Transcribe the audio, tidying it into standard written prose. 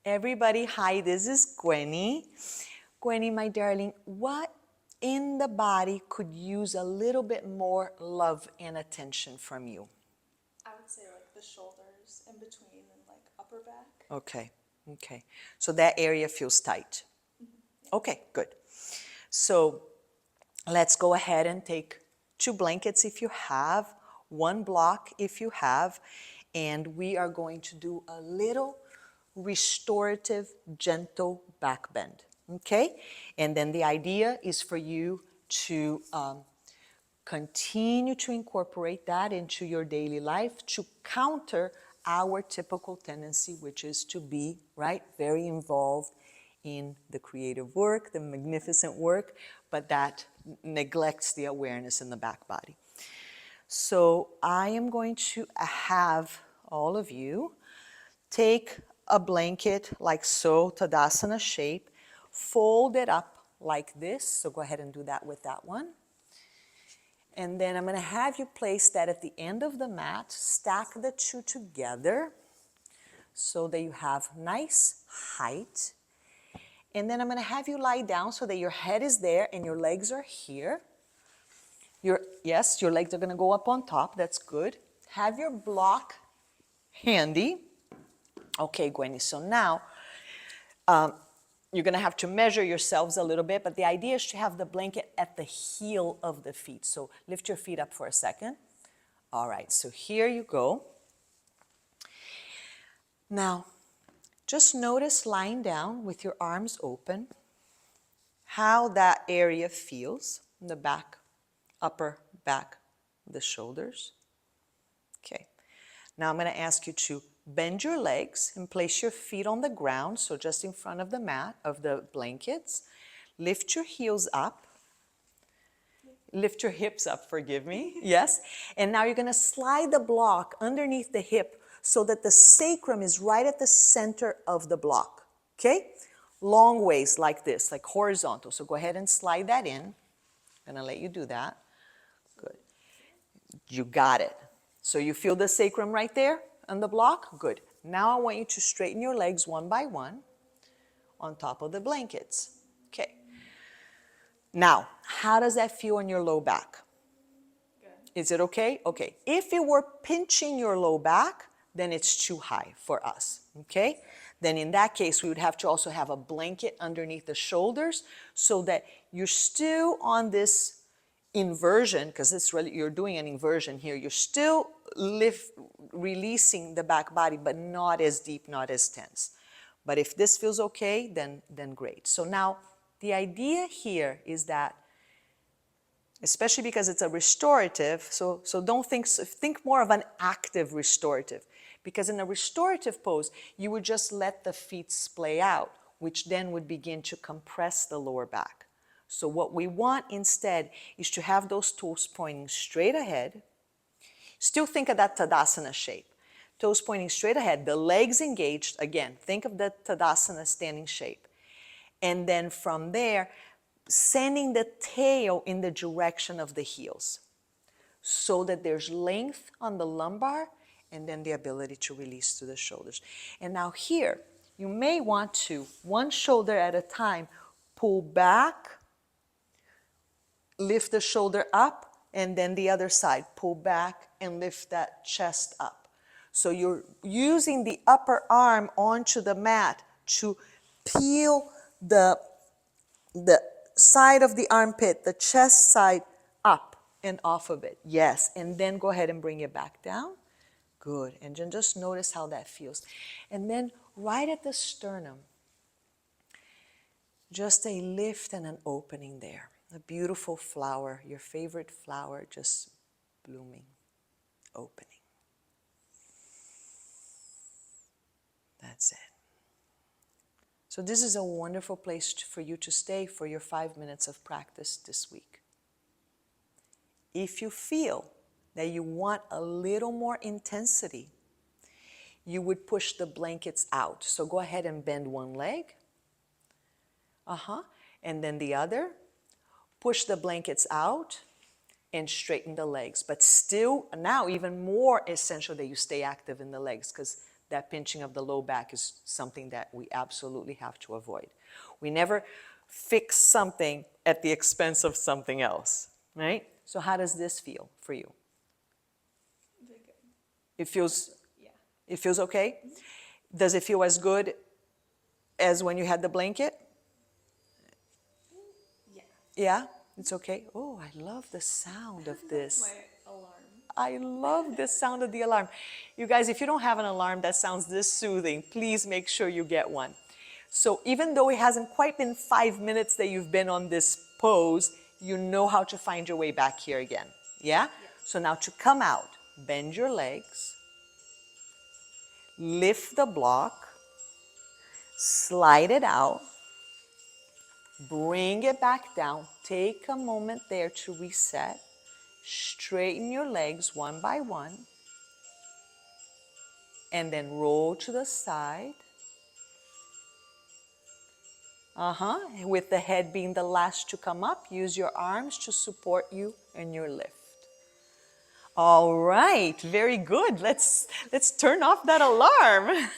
Everybody, hi, this is Gwenny. Gwenny, my darling, what in the body could use a little bit more love and attention from you? I would say like the shoulders in between and like upper back. Okay, okay. So that area feels tight. Yeah. Okay, good. So let's go ahead and take 2 blankets if you have, 1 block if you have, and we are going to do a little restorative, gentle back bend, okay? And then the idea is for you to continue to incorporate that into your daily life to counter our typical tendency, which is to be, right, very involved in the creative work, the magnificent work, but that neglects the awareness in the back body. So I am going to have all of you take a blanket like so, Tadasana shape, fold it up like this. So go ahead and do that with that one. And then I'm going to have you place that at the end of the mat, stack the 2 together so that you have nice height. And then I'm going to have you lie down so that your head is there and your legs are here. Yes, your legs are going to go up on top. That's good. Have your block handy. Okay, Gwenny, so now you're going to have to measure yourselves a little bit, but the idea is to have the blanket at the heel of the feet. So lift your feet up for a second. All right, so here you go. Now, just notice lying down with your arms open, how that area feels in the back, upper back, the shoulders. Okay, now I'm going to ask you to bend your legs and place your feet on the ground, so just in front of the mat, of the blankets. Lift your heels up. Lift your hips up, forgive me, yes. And now you're going to slide the block underneath the hip so that the sacrum is right at the center of the block, okay? Long ways like this, like horizontal. So go ahead and slide that in. I'm going to let you do that. Good. You got it. So you feel the sacrum right there on the block? Good. Now I want you to straighten your legs one by one on top of the blankets. Okay. Now, how does that feel on your low back? Good. Is it okay? Okay. If it were pinching your low back, then it's too high for us, okay? Then in that case, we would have to also have a blanket underneath the shoulders so that you're still on this inversion, because it's really, you're doing an inversion here. You're still releasing the back body, but not as deep, not as tense. But if this feels okay, then great. So now the idea here is that, especially because it's a restorative, so don't think more of an active restorative, because in a restorative pose, you would just let the feet splay out, which then would begin to compress the lower back. So what we want instead is to have those toes pointing straight ahead. Still think of that Tadasana shape. Toes pointing straight ahead, the legs engaged. Again, think of the Tadasana standing shape. And then from there, sending the tail in the direction of the heels so that there's length on the lumbar and then the ability to release to the shoulders. And now here, you may want to, one shoulder at a time, pull back, lift the shoulder up, and then the other side, pull back and lift that chest up. So you're using the upper arm onto the mat to peel the side of the armpit, the chest side up and off of it. Yes, and then go ahead and bring it back down. Good, and then just notice how that feels. And then right at the sternum, just a lift and an opening there. A beautiful flower, your favorite flower, just blooming, opening. That's it. So this is a wonderful place for you to stay for your 5 minutes of practice this week. If you feel that you want a little more intensity, you would push the blankets out. So go ahead and bend one leg. And then the other. Push the blankets out and straighten the legs. But still, now even more essential that you stay active in the legs, because that pinching of the low back is something that we absolutely have to avoid. We never fix something at the expense of something else, right? So how does this feel for you? Very good. It feels, Yeah. it feels okay? Does it feel as good as when you had the blanket? Yeah. Yeah, it's okay. Oh, I love the sound of this. My alarm. I love the sound of the alarm. You guys, if you don't have an alarm that sounds this soothing, please make sure you get one. So even though it hasn't quite been 5 minutes that you've been on this pose, you know how to find your way back here again. Yeah? So now to come out, bend your legs, lift the block, slide it out, bring it back down. Take a moment there to reset. Straighten your legs one by one. And then roll to the side. With the head being the last to come up, use your arms to support you in your lift. All right, very good. Let's turn off that alarm.